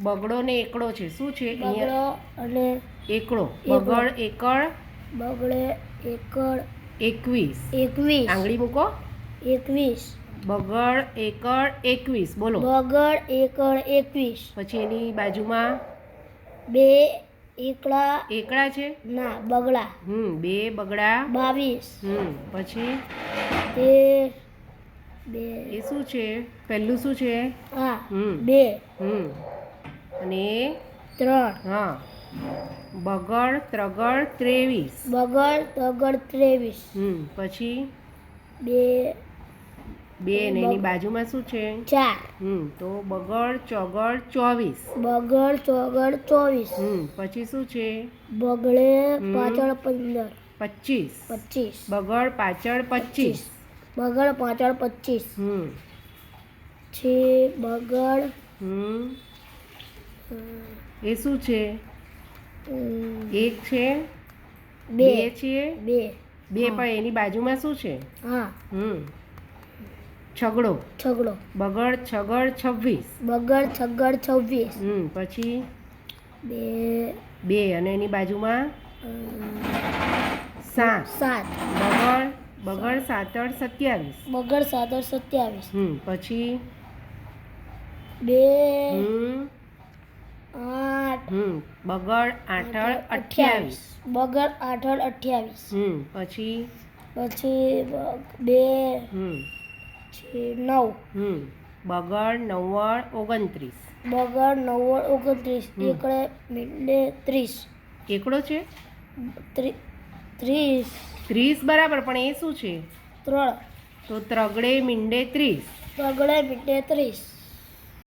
બગડો ને એકડો છે. શું છે બગડો અહીંયા? અને એકડો. બગડ એકડ બગડે એકડ 21. 21 આંગળી મૂકો. 21 બગડ એકડ 21. બોલો. બગડ એકડ 21 પછી એની બાજુમાં બે એકડા એકડા છે. ના બગડા બે બગડા 22 પછી તે બે એ શું છે? પહેલું શું છે? હા હમ બે અને 3 હા બગડ ત્રગડ 23. બગડ તગડ 23 પછી બે ને એની બાજુમાં શું છે? 4 તો બગડ ચોગડ 24. બગડ ચોગડ 24 પછી શું છે? બગડે પાછળ 15 25. બગડ પાછળ 25. બગડ પાછળ 25 છે બગડ એ શું છે? એક છે. બે છે. બે પણ એની બાજુમાં શું છે? હા છગડો. બગડ છગડ 26. બગડ છગડ 26 પછી બે અને એની બાજુમાં 7. બગડ સાતડ 27. બગડ સાતડ 27 પછી બે 8 બગડ આઠડ 28. બગડ આઠડ 28 પછી બે 9 બગડ નવ્વડ 29. બગડ 9 29 એકડે મીંડે 30. એકડો છે 30 બરાબર, પણ એ શું છે? 3 તો ત્રગડે મીંડે 30. ત્રગડે મીંડે 30